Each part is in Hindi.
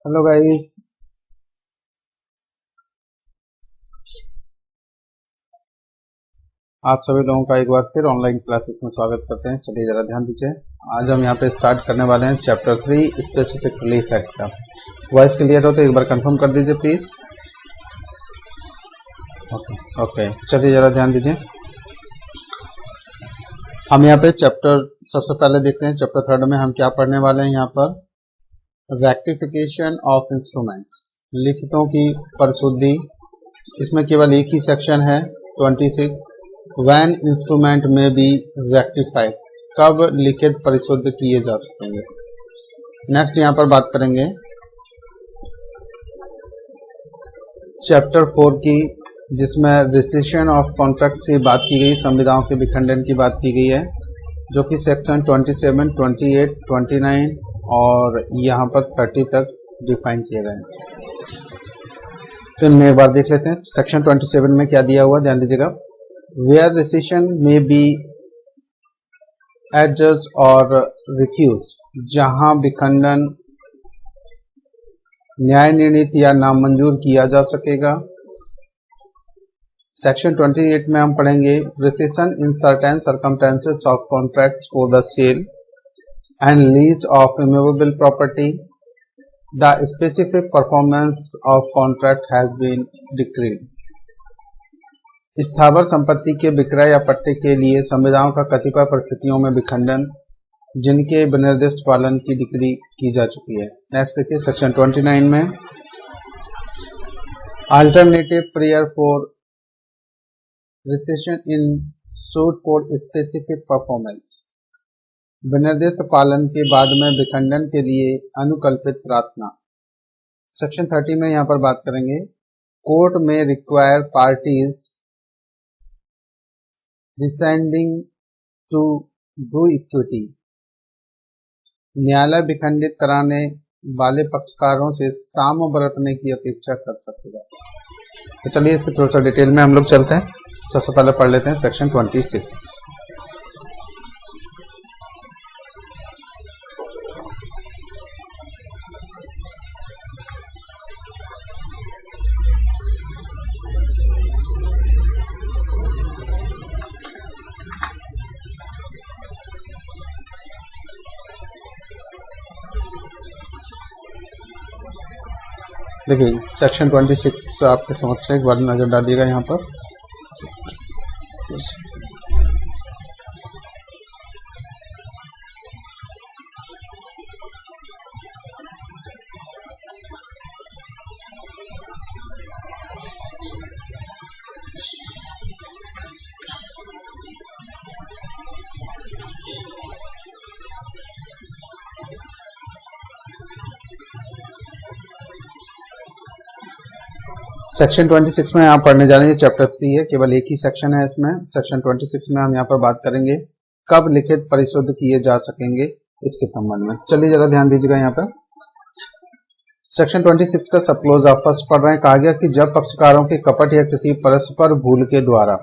Hello guys. आप सभी लोगों का एक बार फिर ऑनलाइन क्लासेस में स्वागत करते हैं। चलिए जरा ध्यान दीजिए। आज हम यहाँ पे स्टार्ट करने वाले हैं चैप्टर 3 स्पेसिफिकली इफेक्ट का। वॉइस क्लियर हो तो एक बार कंफर्म कर दीजिए प्लीज। ओके, चलिए जरा ध्यान दीजिए। हम यहाँ पे चैप्टर सबसे पहले देखते हैं। चैप्टर 3 में हम क्या पढ़ने वाले हैं। यहाँ पर रेक्टिफिकेशन ऑफ इंस्ट्रूमेंट्स, लिखितों की परिशुद्धि। इसमें केवल एक ही सेक्शन है 26, व्हेन इंस्ट्रूमेंट में बी रेक्टिफाइड, कब लिखित परिशुद्ध किए जा सकेंगे। नेक्स्ट यहाँ पर बात करेंगे चैप्टर 4 की, जिसमें रिसेशन ऑफ कॉन्ट्रैक्ट की बात की गई, संविदाओं के विखंडन की बात की गई है, जो कि सेक्शन 27, 28, 29 और यहाँ पर 30 तक डिफाइन किए गए हैं। तो इनमें एक बार देख लेते हैं। सेक्शन 27 में क्या दिया हुआ, ध्यान दीजिएगा। वेयर रिसेशन में बी एडजस्ट और रिफ्यूज, जहां विखंडन न्याय निर्णीत या नामंजूर किया जा सकेगा। सेक्शन 28 में हम पढ़ेंगे rescission in certain circumstances of contracts for the sale and lease of immovable property, the specific performance of contract has been decreed. स्थावर संपत्ति के विक्रय या पट्टे के लिए संविदाओं का कतिपय परिस्थितियों में विखंडन, जिनके विनिर्दिष्ट पालन की डिक्री की जा चुकी है। नेक्स्ट देखिए सेक्शन 29 में alternative prayer for rescission in suit for specific performance, विनिर्दिष्ट पालन के बाद में विखंडन के लिए अनुकल्पित प्रार्थना। सेक्शन 30 में यहाँ पर बात करेंगे कोर्ट में require parties descending to do equity, न्यायालय विखंडित कराने वाले पक्षकारों से साम बरतने की अपेक्षा कर सकेगा। तो चलिए इसके थोड़ा सा डिटेल में हम लोग चलते हैं। सबसे पहले पढ़ लेते हैं सेक्शन 26। देखिए सेक्शन 26 आपके समक्ष एक बार नजर डालिएगा यहाँ पर। सेक्शन 26 में यहाँ पढ़ने जा रहे हैं। चैप्टर 3 है, केवल एक ही सेक्शन है इसमें। सेक्शन 26 में हम यहाँ पर बात करेंगे कब लिखित परिशुद्ध किए जा सकेंगे इसके संबंध में। चलिए जरा ध्यान दीजिएगा यहाँ पर। सेक्शन 26 का सब क्लोज आप फर्स्ट पढ़ रहे हैं। कहा गया कि जब पक्षकारों के कपट या किसी परस्पर भूल के द्वारा,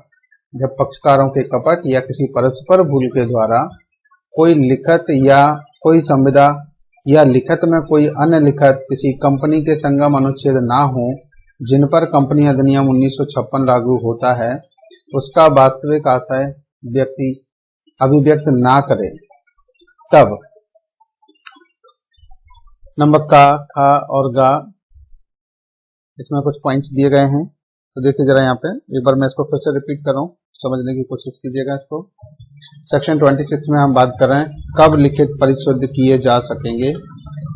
जब पक्षकारों के कपट या किसी परस्पर भूल के द्वारा कोई लिखित या कोई संविदा या लिखित में कोई अन्य लिखित किसी कंपनी के संगम अनुच्छेद ना हो जिन पर कंपनी अधिनियम 1956 लागू होता है, उसका वास्तविक आशय व्यक्ति अभिव्यक्त ना करे, तब नंबर का, खा और गा, इसमें कुछ पॉइंट्स दिए गए हैं। तो देखिए जरा यहाँ पे एक बार मैं इसको फिर से रिपीट कर रहा हूँ, समझने की कोशिश कीजिएगा इसको। सेक्शन 26 में हम बात कर रहे हैं कब लिखित परिशुद्ध किए जा सकेंगे।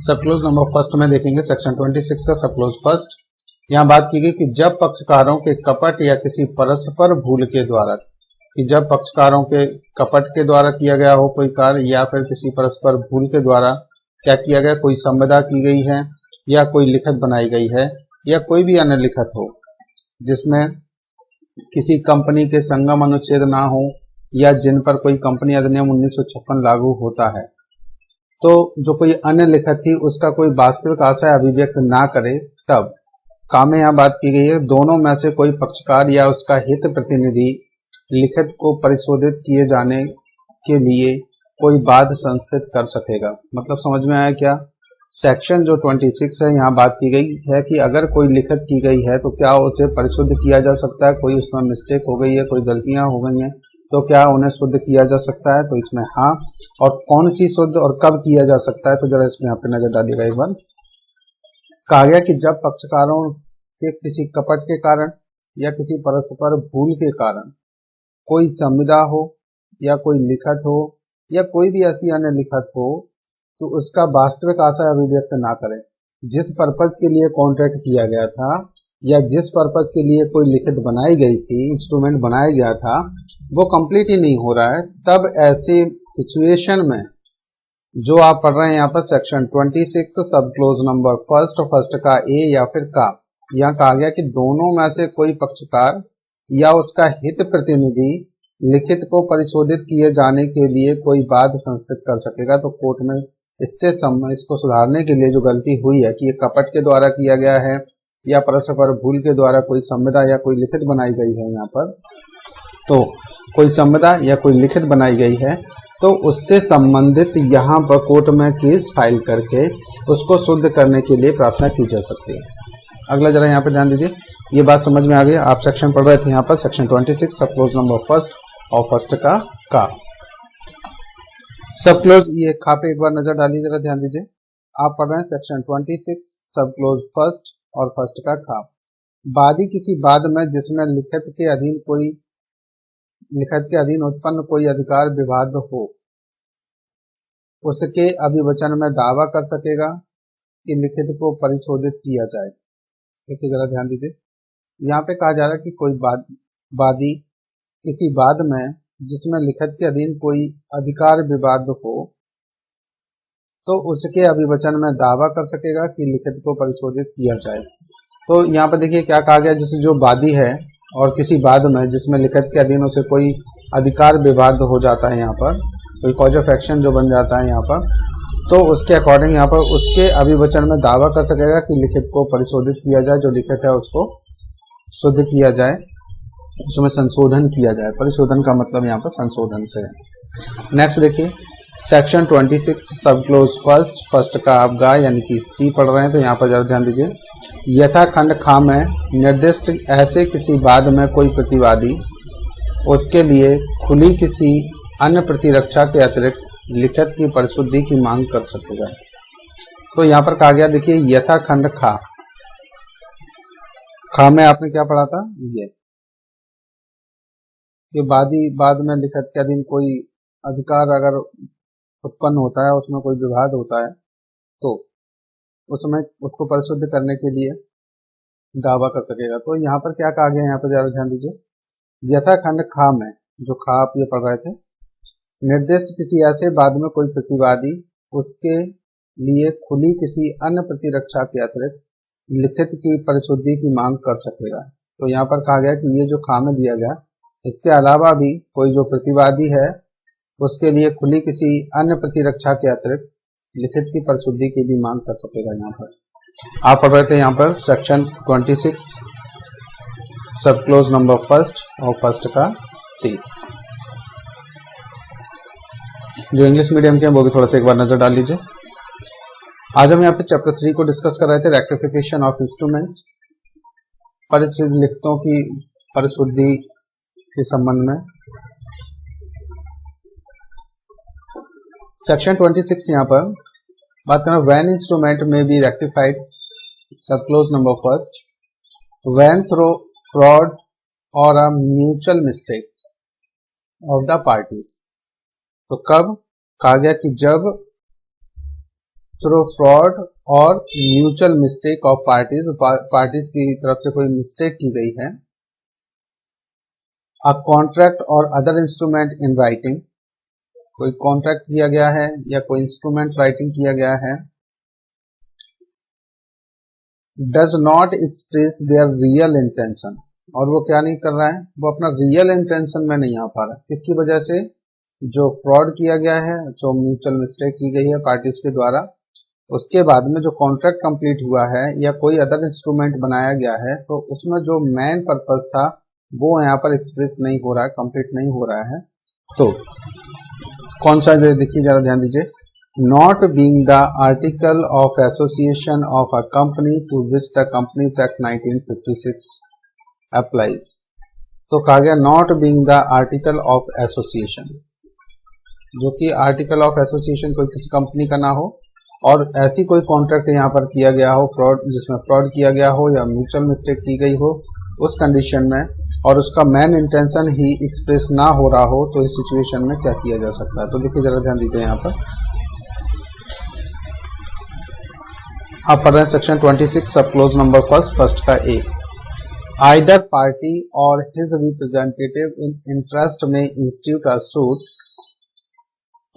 सब क्लोज नंबर फर्स्ट में देखेंगे सेक्शन 26 का सब क्लोज फर्स्ट। यहाँ बात की गई कि जब पक्षकारों के कपट या किसी परस्पर भूल के द्वारा, कि जब पक्षकारों के कपट के द्वारा किया गया हो कोई कार्य, या फिर किसी परस्पर भूल के द्वारा क्या किया गया, कोई संविदा की गई है या कोई लिखित बनाई गई है या कोई भी अन्य लिखित हो जिसमें किसी कंपनी के संगम अनुच्छेद ना हो या जिन पर कोई कंपनी अधिनियम 1956 लागू होता है, तो जो कोई अन्य लिखित थी उसका कोई वास्तविक आशय अभिव्यक्त ना करे, तब काम में यहाँ बात की गई है दोनों में से कोई पक्षकार या उसका हित प्रतिनिधि लिखित को परिशोधित किए जाने के लिए कोई बात संस्थित कर सकेगा। मतलब समझ में आया क्या? सेक्शन जो 26 है यहाँ बात की गई है कि अगर कोई लिखत की गई है तो क्या उसे परिशुद्ध किया जा सकता है, कोई उसमें मिस्टेक हो गई है, कोई गलतियां हो गई हैं तो क्या उन्हें शुद्ध किया जा सकता है, तो इसमें हाँ। और कौन सी शुद्ध और कब किया जा सकता है, तो जरा इसमें यहाँ पे नजर डालिएगा एक बार। कहा गया कि जब पक्षकारों के किसी कपट के कारण या किसी परस्पर भूल के कारण कोई संविदा हो या कोई लिखत हो या कोई भी ऐसी अन्य लिखत हो तो उसका वास्तविक आशय अभिव्यक्त ना करें। जिस पर्पज के लिए कॉन्ट्रैक्ट किया गया था या जिस पर्पज के लिए कोई लिखित बनाई गई थी, इंस्ट्रूमेंट बनाया गया था, वो कंप्लीट ही नहीं हो रहा है, तब ऐसी सिचुएशन में जो आप पढ़ रहे हैं यहाँ पर सेक्शन 26 सब क्लोज नंबर फर्स्ट का ए या फिर का, यहाँ कहा गया कि दोनों में से कोई पक्षकार या उसका हित प्रतिनिधि लिखित को परिशोधित किए जाने के लिए कोई वाद संस्थित कर सकेगा। तो कोर्ट में इसको सुधारने के लिए जो गलती हुई है कि ये कपट के द्वारा किया गया है या परस्पर भूल के द्वारा कोई संविदा या कोई लिखित बनाई गई है, यहाँ पर तो कोई संविदा या कोई लिखित बनाई गई है तो उससे संबंधित यहाँ पर कोर्ट में केस फाइल करके उसको शुद्ध करने के लिए प्रार्थना की जा सकती है। अगला जरा यहाँ पे ध्यान दीजिए, ये बात समझ में आ गई। आप सेक्शन पढ़ रहे थे यहाँ पर सेक्शन 26 सब क्लोज नंबर फर्स्ट और फर्स्ट का सब क्लोज, ये खा पे एक बार नजर डालिए, जरा ध्यान दीजिए। आप पढ़ रहे हैं सेक्शन 26 सब क्लोज फर्स्ट और फर्स्ट का खा। वादी किसी वाद में जिसमें लिखित के अधीन उत्पन्न कोई अधिकार विवाद हो उसके अभिवचन में दावा कर सकेगा कि लिखित को परिशोधित किया जाए। देखिए जरा ध्यान दीजिए, यहाँ पे कहा जा रहा है कि कोई वादी किसी वाद में जिसमें लिखित के अधीन कोई अधिकार विवाद हो तो उसके अभिवचन में दावा कर सकेगा कि लिखित को परिशोधित किया जाए। तो यहाँ पर देखिए क्या कहा गया, जैसे जो वादी है और किसी वाद में जिसमें लिखित के अधीन उसे कोई अधिकार विवाद हो जाता है, यहाँ पर कोई कॉज ऑफ एक्शन जो बन जाता है यहाँ पर, तो उसके अकॉर्डिंग यहाँ पर उसके अभिवचन में दावा कर सकेगा कि लिखित को परिशोधित किया जाए, जो लिखित है उसको शुद्ध किया जाए, उसमें संशोधन किया जाए। परिशोधन का मतलब यहाँ पर संशोधन से है। नेक्स्ट देखिए सेक्शन 26 सब क्लोज फर्स्ट का आप गा यानी कि सी पढ़ रहे हैं, तो यहाँ पर जरा ध्यान दीजिए। यथाखंड खा में निर्दिष्ट ऐसे किसी वाद में कोई प्रतिवादी उसके लिए खुली किसी अन्य प्रतिरक्षा के अतिरिक्त लिखित की परिशुद्धि की मांग कर सकेगा। तो यहाँ पर कहा गया, देखिए यथाखंड खा में आपने क्या पढ़ा था, ये कि वादी वाद में लिखित के अधीन कोई अधिकार अगर उत्पन्न होता है, उसमें कोई विवाद होता है तो उसमें उसको परिशुद्ध करने के लिए दावा कर सकेगा। तो यहाँ पर क्या कहा गया, यहाँ पर जरा ध्यान दीजिए। यथाखंड खा में, जो खा आप ये पढ़ रहे थे, निर्दिष्ट किसी ऐसे वाद में कोई प्रतिवादी उसके लिए खुली किसी अन्य प्रतिरक्षा के अतिरिक्त लिखित की परिशुद्धि की मांग कर सकेगा। तो यहाँ पर कहा गया कि ये जो खा में दिया गया, इसके अलावा भी कोई जो प्रतिवादी है उसके लिए खुली किसी अन्य प्रतिरक्षा के अतिरिक्त लिखित की परिशुद्धि की भी मांग कर सकेगा। यहाँ पर आप पढ़ रहे थे यहाँ पर सेक्शन 26 सब क्लोज नंबर फर्स्ट और फर्स्ट का सी। जो इंग्लिश मीडियम के हैं वो भी थोड़ा सा एक बार नजर डाल लीजिए। आज हम यहाँ पे चैप्टर 3 को डिस्कस कर रहे थे, रेक्टिफिकेशन ऑफ इंस्ट्रूमेंट, परिशुद्ध लिखितों की परिशुद्धि के संबंध में। सेक्शन 26 यहाँ पर बात करना, व्हेन इंस्ट्रूमेंट में be rectified sub clause number first when through fraud और a mutual mistake of the parties. तो कब कहा गया कि जब थ्रू फ्रॉड और म्यूचुअल मिस्टेक ऑफ पार्टीज की तरफ से कोई मिस्टेक की गई है। अ कॉन्ट्रैक्ट और अदर इंस्ट्रूमेंट इन राइटिंग, कोई कॉन्ट्रैक्ट किया गया है या कोई इंस्ट्रूमेंट राइटिंग किया गया है, does not express their real intention, और वो क्या नहीं कर रहा है, वो अपना रियल इंटेंशन में नहीं आ पा रहा। किसकी वजह से, जो फ्रॉड किया गया है, जो म्यूचुअल मिस्टेक की गई है पार्टीज के द्वारा, उसके बाद में जो कॉन्ट्रैक्ट कंप्लीट हुआ है या कोई अदर इंस्ट्रूमेंट बनाया गया है, तो उसमें जो मेन पर्पस था वो यहाँ पर एक्सप्रेस नहीं हो रहा है, कंप्लीट नहीं हो रहा है। तो कौन सा, देखिए जरा ध्यान दीजिए, not being the article of association of a company to which the Companies Act 1956 applies। तो कहा गया not being the article of association, जो कि आर्टिकल ऑफ एसोसिएशन कोई किसी कंपनी का ना हो और ऐसी कोई कॉन्ट्रैक्ट यहाँ पर किया गया हो फ्रॉड, जिसमें फ्रॉड किया गया हो या म्यूचुअल मिस्टेक की गई हो उस कंडीशन में, और उसका मेन इंटेंशन ही एक्सप्रेस ना हो रहा हो, तो इस सिचुएशन में क्या किया जा सकता है। तो देखिए जरा ध्यान दीजिए यहाँ पर आप पढ़ रहे हैं सेक्शन 26 सब क्लोज नंबर फर्स्ट का A. Either party or his representative in interest में institute a suit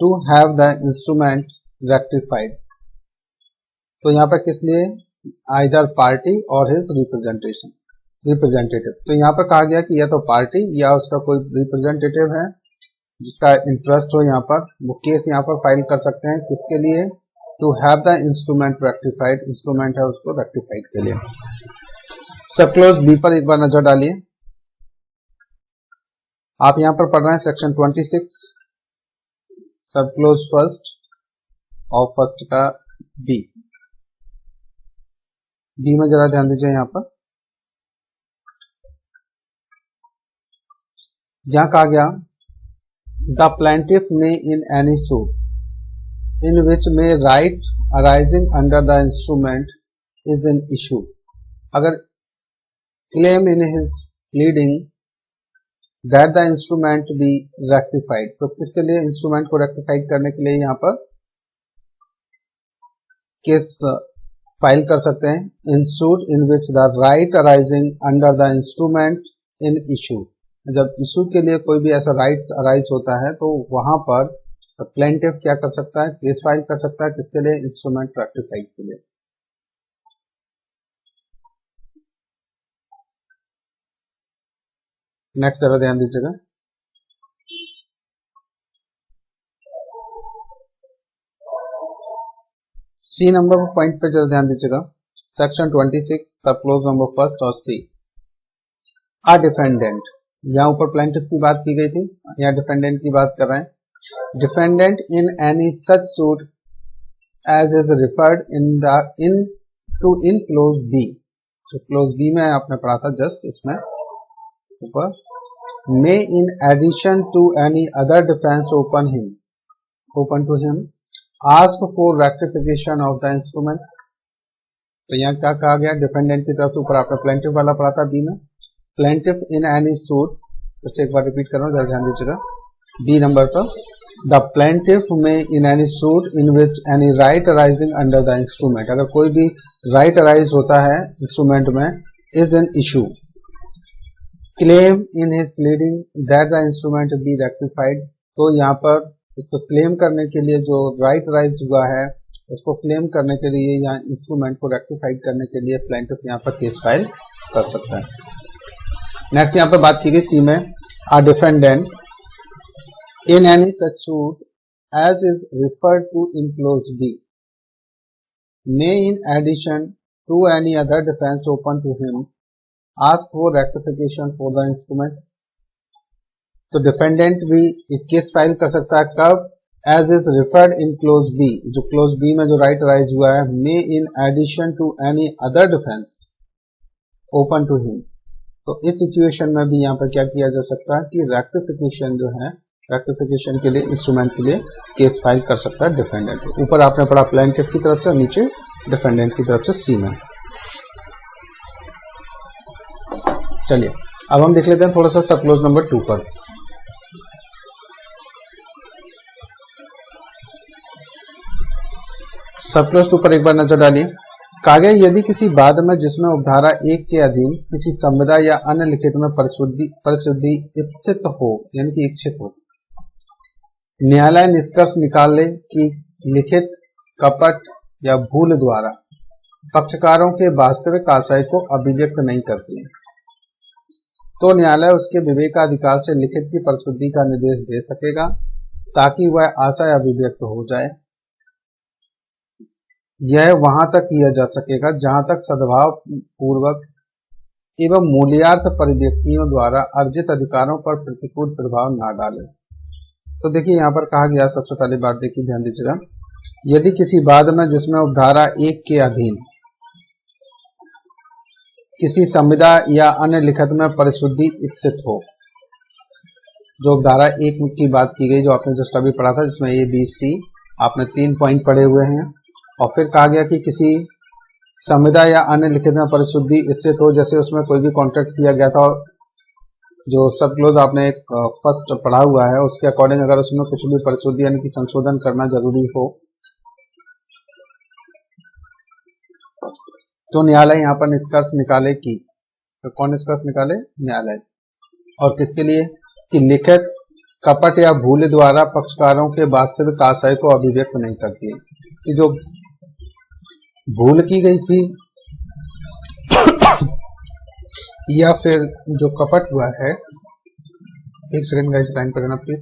to have the instrument rectified. तो यहाँ पर किस लिए either party or his representative, तो यहाँ पर कहा गया कि या तो पार्टी या उसका कोई रिप्रेजेंटेटिव है जिसका इंटरेस्ट हो, यहाँ पर वो केस यहाँ पर फाइल कर सकते हैं। किसके लिए? To have the instrument rectified, instrument है उसको रेक्टिफाइड के लिए। सब क्लोज बी पर एक बार नजर डालिए। आप यहां पर पढ़ रहे हैं सेक्शन 26 सब क्लोज फर्स्ट और फर्स्ट का बी। बी में जरा ध्यान दीजिए यहां पर, यहां कहा गया द प्लेंटिफ में in any suit in which may right arising under the instrument is an issue। अगर claim in his pleading that the instrument be rectified, तो किसके लिए इंस्ट्रूमेंट को रेक्टिफाइड करने के लिए यहाँ पर केस फाइल कर सकते हैं। in suit in which the right arising under the instrument in issue, जब इशू के लिए कोई भी ऐसा राइट अराइज होता है तो वहां पर प्लेंटिफ क्या कर सकता है? केस फाइल कर सकता है। किसके लिए? इंस्ट्रूमेंट रेक्टिफाइड के लिए। नेक्स्ट जरा ध्यान दीजिएगा, सी नंबर पॉइंट पे जरा ध्यान दीजिएगा। सेक्शन 26 सब क्लोज नंबर फर्स्ट और सी। आ डिफेंडेंट, यहां ऊपर प्लेंटिफ की बात की गई थी, यहाँ डिफेंडेंट की बात कर रहे हैं। Defendant in any such suit as is referred in clause B, तो clause B में आपने पढ़ा था जस्ट इसमें ऊपर, may in addition to any other defense open to him ask for rectification of the instrument। तो यहाँ क्या कहा गया? डिफेंडेंट की तरफ से ऊपर आपने प्लेंटिफ वाला पढ़ा था बी में, प्लेंटिफ इन एनी सूट, फिर से एक बार रिपीट कर रहा हूँ, जरा ध्यान दीजिएगा बी नंबर पर। The plaintiff may in any suit in which any right arising under the instrument, अगर कोई भी right arise होता है इंस्ट्रूमेंट में, is an issue, claim in his pleading that the instrument be rectified। तो यहाँ पर इसको क्लेम करने के लिए जो right arise हुआ है उसको क्लेम करने के लिए यहाँ इंस्ट्रूमेंट को रेक्टिफाइड करने के लिए प्लेंटिफ यहाँ पर केस फाइल कर सकता है। नेक्स्ट यहाँ पर बात की गई सी में, a defendant in any such suit as is referred to in clause B may in addition to any other defense open to him ask for rectification for the instrument। तो डिफेंडेंट भी एक केस फाइल कर सकता है कब? as is referred in clause B, जो clause B में जो राइट अराइज हुआ है, may in addition to any other defense open to him। तो इस सिचुएशन में भी यहाँ पर क्या किया जा सकता है कि रेक्टिफिकेशन जो है, रेक्टिफिकेशन के लिए इंस्ट्रूमेंट के लिए केस फाइल कर सकता है डिफेंडेंट। ऊपर आपने पढ़ा प्लेंटिफ की तरफ से, नीचे डिफेंडेंट की तरफ से सी में। चलिए अब हम देख लेते हैं थोड़ा सा सब क्लोज नंबर 2 पर। सब क्लोज 2 पर एक बार नजर डालिए। कहा गया यदि किसी बाद में जिसमें उपधारा 1 के अधीन किसी संविदा या अन्य लिखित में परिशुद्धि इच्छित हो, यानी कि इच्छित हो, न्यायालय निष्कर्ष निकाल ले कि लिखित कपट या भूल द्वारा पक्षकारों के वास्तविक आशय को अभिव्यक्त नहीं करती है, तो न्यायालय उसके विवेकाधिकार से लिखित की परिशुद्धि का निर्देश दे सकेगा ताकि वह आशय अभिव्यक्त हो जाए। यह वहां तक किया जा सकेगा जहां तक सद्भाव पूर्वक एवं मूल्यार्थ परिव्यक्तियों द्वारा अर्जित अधिकारों पर प्रतिकूल प्रभाव न डाले। तो देखिए यहाँ पर कहा गया, सबसे पहली बात देखिए ध्यान दीजिएगा, यदि किसी बाद में जिसमें उपधारा 1 के अधीन किसी संविदा या अन्य लिखत में परिशुद्धि इप्सित हो, जो उपधारा 1 की बात की गई जो आपने जस्ट अभी पढ़ा था, जिसमें ए बी सी आपने 3 पॉइंट पढ़े हुए हैं, और फिर कहा गया कि किसी संविदा या अन्य लिखित में परिशुद्धि इप्सित हो, जैसे उसमें कोई भी कॉन्ट्रैक्ट किया गया था और जो सब क्लोज आपने एक फर्स्ट पढ़ा हुआ है उसके अकॉर्डिंग अगर उसमें कुछ भी परिशुद्धि यानी कि संशोधन करना जरूरी हो तो न्यायालय यहाँ पर निष्कर्ष निकाले कि, तो कौन निष्कर्ष निकाले? न्यायालय। और किसके लिए? कि लिखित कपट या भूल द्वारा पक्षकारों के वास्तविक आशय को अभिव्यक्त नहीं करती है। कि जो भूल की गई थी या फिर जो कपट हुआ है, एक सेकंड गाइस लाइन पर रहना प्लीज।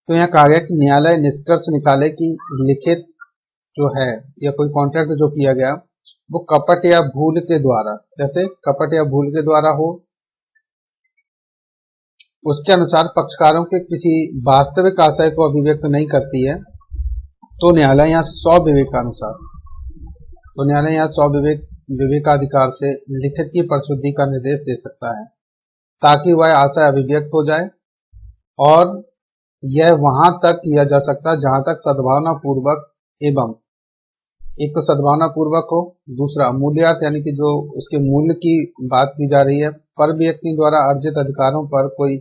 तो यहाँ कहा गया कि न्यायालय निष्कर्ष निकाले कि लिखित जो है या कोई कॉन्ट्रैक्ट जो किया गया वो कपट या भूल के द्वारा, जैसे कपट या भूल के द्वारा हो, उसके अनुसार पक्षकारों के किसी वास्तविक आशय को अभिव्यक्त नहीं करती है, तो न्यायालय यहाँ स्वविवेकानुसार, तो न्यायालय यहाँ विवेकाधिकार से लिखित की परिशुद्धि का निर्देश दे सकता है ताकि वह आशय अभिव्यक्त हो जाए, और यह वहां तक किया जा सकता है जहां तक सद्भावना पूर्वक एवं, एक तो सद्भावना पूर्वक हो, दूसरा मूल्यार्थ यानी कि जो उसके मूल्य की बात की जा रही है, पर व्यक्ति द्वारा अर्जित अधिकारों पर कोई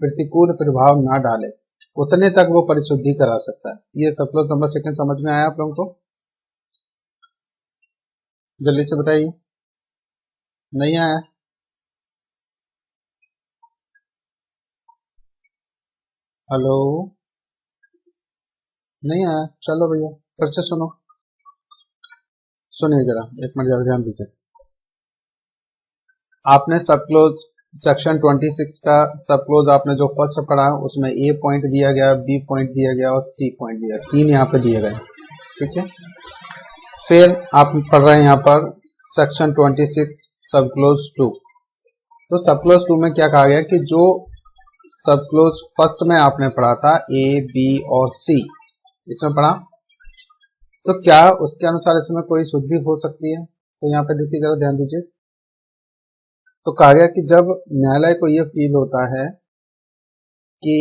प्रतिकूल प्रभाव ना डाले, उतने तक वो परिशुद्धि करा सकता है। ये सब क्लोज नंबर सेकंड समझ में आया आप लोगों को? जल्दी से बताइए, नहीं आया? हेलो, नहीं आया? चलो भैया फिर से सुनो, सुनिए जरा, एक मिनट जरा ध्यान दीजिए। आपने सब क्लोज सेक्शन 26 का सब क्लोज आपने जो फर्स्ट पढ़ा उसमें ए पॉइंट दिया गया, बी पॉइंट दिया गया और सी पॉइंट दिया, 3 यहाँ पे दिए गए, ठीक है। फिर आप पढ़ रहे हैं यहाँ पर सेक्शन 26 सब क्लोज 2। तो सब क्लोज 2 में क्या कहा गया कि जो सब क्लोज फर्स्ट में आपने पढ़ा था ए बी और सी, इसमें पढ़ा, तो क्या उसके अनुसार इसमें कोई शुद्धि हो सकती है? तो यहाँ पे देखिए जरा ध्यान दीजिए। तो कहा गया कि जब न्यायालय को यह फील होता है कि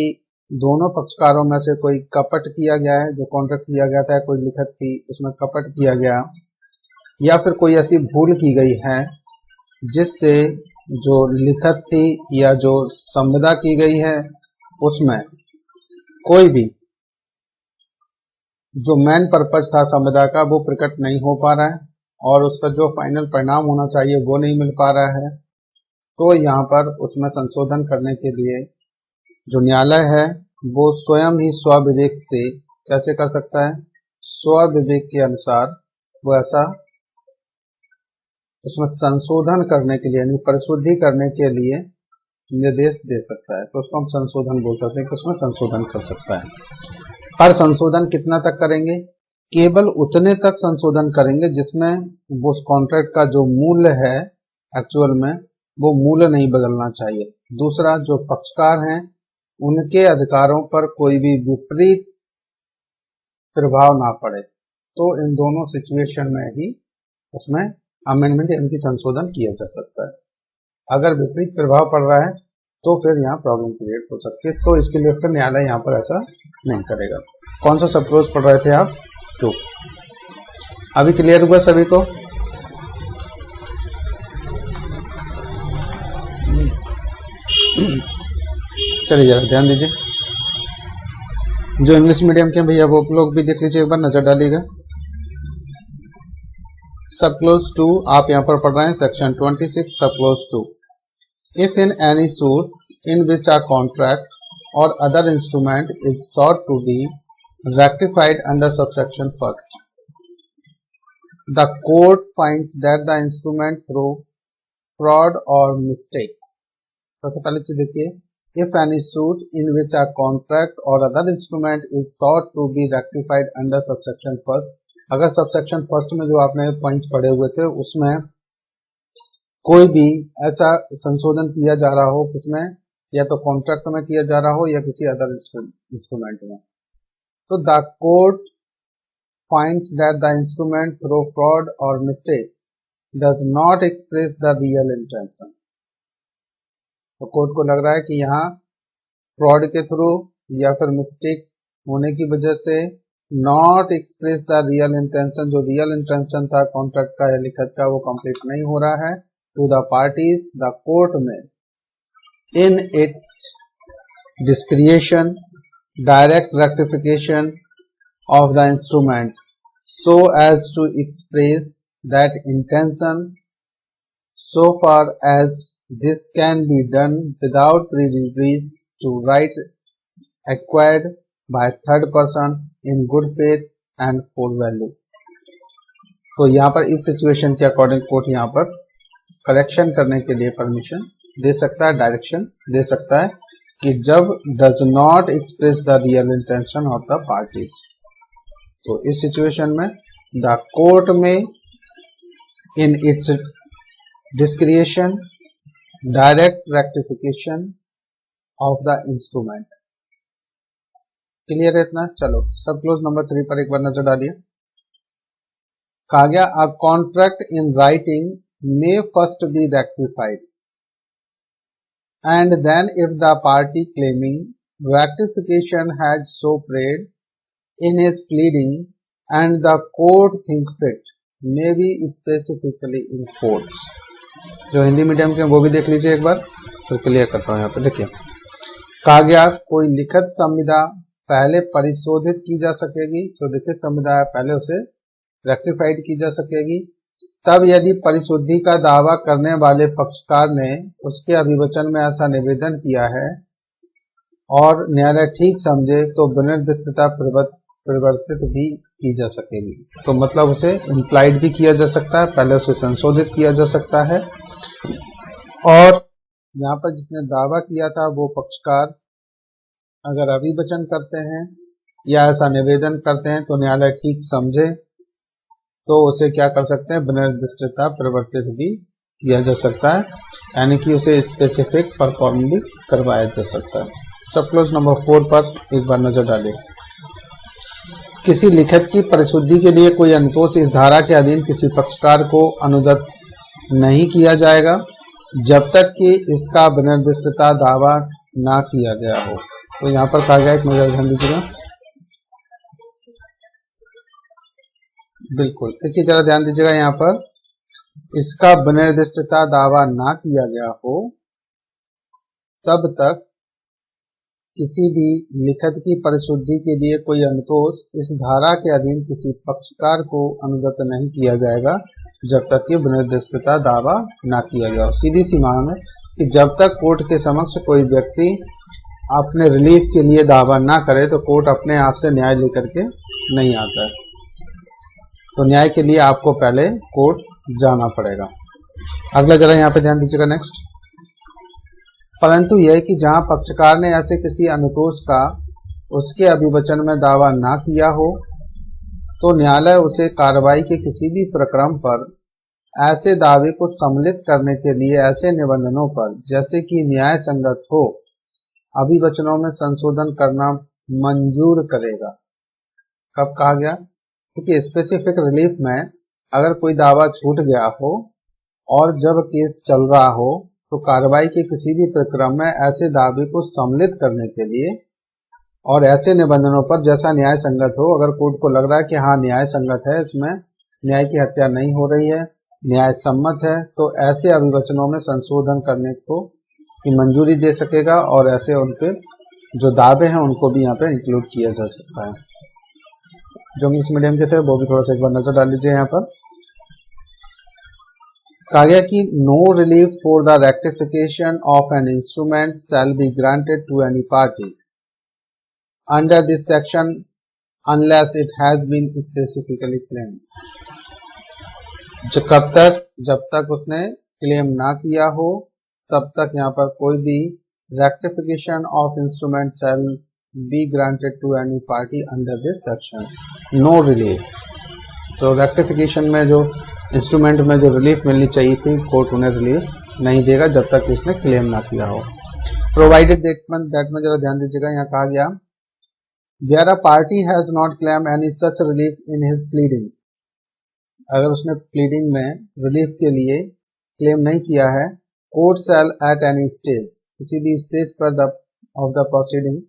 दोनों पक्षकारों में से कोई कपट किया गया है, जो कॉन्ट्रैक्ट किया गया था, कोई लिखत थी उसमें कपट किया गया, या फिर कोई ऐसी भूल की गई है जिससे जो लिखत थी या जो संविदा की गई है उसमें कोई भी जो मेन पर्पज था संविदा का वो प्रकट नहीं हो पा रहा है और उसका जो फाइनल परिणाम होना चाहिए वो नहीं मिल पा रहा है, तो यहाँ पर उसमें संशोधन करने के लिए जो न्यायालय है वो स्वयं ही स्वविवेक से कैसे कर सकता है? स्वविवेक के अनुसार वो ऐसा उसमें संशोधन करने के लिए यानी परिशुद्धि करने के लिए निर्देश दे सकता है। तो उसको हम संशोधन बोल सकते हैं कि उसमें संशोधन कर सकता है। पर संशोधन कितना तक करेंगे? केवल उतने तक संशोधन करेंगे जिसमें वो कॉन्ट्रैक्ट का जो मूल्य है एक्चुअल में वो मूल्य नहीं बदलना चाहिए। दूसरा, जो पक्षकार हैं उनके अधिकारों पर कोई भी विपरीत प्रभाव ना पड़े। तो इन दोनों सिचुएशन में ही उसमें अमेंडमेंट यानी कि संशोधन किया जा सकता है। अगर विपरीत प्रभाव पड़ रहा है तो फिर यहाँ प्रॉब्लम क्रिएट हो सकती है, तो इसके लिए फिर न्यायालय यहाँ पर ऐसा नहीं करेगा। कौन सा सब क्लोज पढ़ रहे थे आप? तो अभी क्लियर हुआ सभी को? चलिए जरा ध्यान दीजिए, जो इंग्लिश मीडियम के भैया वो लोग भी देख लीजिए, एक बार नजर डालिएगा। सब क्लोज 2 आप यहाँ पर पढ़ रहे हैं सेक्शन 26 सब close 2। If in any suit in which a contract or other instrument is sought to be rectified under subsection first, the court finds that the instrument through fraud or mistake. सबसे पहले चीज देखिए, if any suit in which a contract or other instrument is sought to be rectified under subsection first, अगर सबसेक्शन फर्स्ट में जो आपने पॉइंट्स पढ़े हुए थे उसमें कोई भी ऐसा संशोधन किया जा रहा हो किसमें या तो कॉन्ट्रैक्ट में किया जा रहा हो या किसी अदर इंस्ट्रूमेंट में। तो the court finds that the instrument through fraud और mistake does not express the real intention. तो कोर्ट को लग रहा है कि यहाँ फ्रॉड के थ्रू या फिर मिस्टेक होने की वजह से not express the real intention, जो रियल इंटेंशन था कॉन्ट्रैक्ट का या लिखत का, वो कंप्लीट नहीं हो रहा है to the parties. The court में in it discretion direct rectification of the instrument so as to express that intention so far as this can be done without prejudice to right acquired by third person in good faith and full value। तो यहाँ पर इस सिचुएशन के अकॉर्डिंग कोर्ट यहाँ पर करेक्शन करने के लिए परमिशन दे सकता है, डायरेक्शन दे सकता है कि जब does not express the real intention of the parties. तो इस सिचुएशन में द कोर्ट में in its डिस्क्रिएशन direct rectification of the instrument. Clear है इतना? चलो सब क्लोज नंबर 3 पर एक बार नजर डालिए। कहा गया a contract in writing may first be rectified and then if the party claiming rectification has so prayed in his pleading and the court think fit may be specifically enforced। जो हिंदी मीडियम के वो भी देख लीजिए एक बार, फिर क्लियर करता हूँ। यहाँ पे देखिए कहा गया कोई लिखित संविदा पहले परिशोधित की जा सकेगी, जो लिखित संविदा है पहले उसे रेक्टिफाइड की जा सकेगी, तब यदि परिशुद्धि का दावा करने वाले पक्षकार ने उसके अभिवचन में ऐसा निवेदन किया है और न्यायालय ठीक समझे तो विनिर्दिष्टता परिवर्तित भी की जा सकेगी। तो मतलब उसे इम्प्लाइड भी किया जा सकता है, पहले उसे संशोधित किया जा सकता है, और यहाँ पर जिसने दावा किया था वो पक्षकार अगर अभिवचन करते हैं या ऐसा निवेदन करते हैं तो न्यायालय ठीक समझे तो उसे क्या कर सकते हैं, विनिर्दिष्टता परिवर्तित भी किया जा सकता है, यानी कि उसे स्पेसिफिक परफॉर्म भी करवाया जा सकता है। सब क्लोज नंबर 4 पर एक बार नजर डालिए। किसी लिखित की परिशुद्धि के लिए कोई अनुतोष इस धारा के अधीन किसी पक्षकार को अनुदत्त नहीं किया जाएगा जब तक कि इसका विनिर्दिष्टता दावा ना किया गया हो। तो यहाँ पर कहा गया, एक नजर ध्यान दीजिएगा, बिल्कुल देखिए जरा ध्यान दीजिएगा, यहाँ पर इसका विनिर्दिष्टता दावा ना किया गया हो तब तक किसी भी लिखित की परिशुद्धि के लिए कोई अनुतोष इस धारा के अधीन किसी पक्षकार को अनुदत्त नहीं किया जाएगा जब तक कि विनिर्दिष्टता दावा ना किया गया हो। सीधी सी मांग है कि जब तक कोर्ट के समक्ष कोई व्यक्ति अपने रिलीफ के लिए दावा ना करे तो कोर्ट अपने आप से न्याय लेकर के नहीं आता है। तो न्याय के लिए आपको पहले कोर्ट जाना पड़ेगा। अगला जरा यहाँ पे ध्यान दीजिएगा नेक्स्ट। परंतु यह कि जहां पक्षकार ने ऐसे किसी अनुतोष का उसके अभिवचन में दावा ना किया हो तो न्यायालय उसे कार्रवाई के किसी भी प्रक्रम पर ऐसे दावे को सम्मिलित करने के लिए ऐसे निबंधनों पर जैसे कि न्याय संगत हो अभिवचनों में संशोधन करना मंजूर करेगा। कब कहा गया? देखिए स्पेसिफिक रिलीफ में अगर कोई दावा छूट गया हो और जब केस चल रहा हो तो कार्रवाई के किसी भी प्रक्रम में ऐसे दावे को सम्मिलित करने के लिए और ऐसे निबंधनों पर जैसा न्याय संगत हो, अगर कोर्ट को लग रहा है कि हाँ न्याय संगत है, इसमें न्याय की हत्या नहीं हो रही है, न्याय सम्मत है, तो ऐसे अभिवचनों में संशोधन करने को की मंजूरी दे सकेगा और ऐसे उनके जो दावे हैं उनको भी यहाँ पे इंक्लूड किया जा सकता है। जो इंग्लिश मीडियम के थे वो भी थोड़ा सा एक बार नजर डाल लीजिए। यहाँ पर कहा गया कि no relief for the rectification of an instrument shall be granted to any party under this section unless it has been specifically claimed. जब तक उसने क्लेम ना किया हो तब तक यहाँ पर कोई भी rectification of instrument shall be granted to any party under this section. No relief, तो रेक्टिफिकेशन में जो इंस्ट्रूमेंट में जो रिलीफ मिलनी चाहिए थी कोर्ट उन्हें रिलीफ नहीं देगा जब तक उसने क्लेम ना किया हो। प्रोवाइडेड दैट में जरा ध्यान दीजिएगा, यहाँ कहा गया where a party has not claim any such relief in his pleading, अगर उसने प्लीडिंग में रिलीफ के लिए क्लेम नहीं किया है, court shall at any stage, किसी भी स्टेज पर of the proceeding,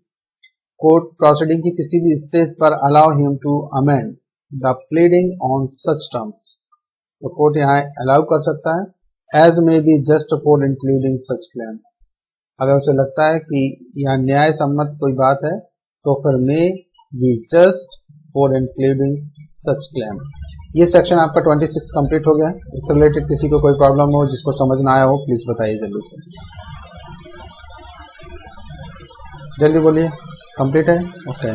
court proceeding की किसी भी स्टेज पर allow him to amend the pleading on such terms, तो कोर्ट यहाँ अलाउ कर सकता है as may be just for including such claim, अगर उसे लगता है कि यहाँ न्याय सम्मत कोई बात है तो फिर मे be just for including such claim. ये सेक्शन आपका 26 कंप्लीट हो गया। इससे रिलेटेड किसी को कोई प्रॉब्लम हो, जिसको समझ ना आया हो, प्लीज बताइए जल्दी से, जल्दी बोलिए। कंप्लीट है? ओके।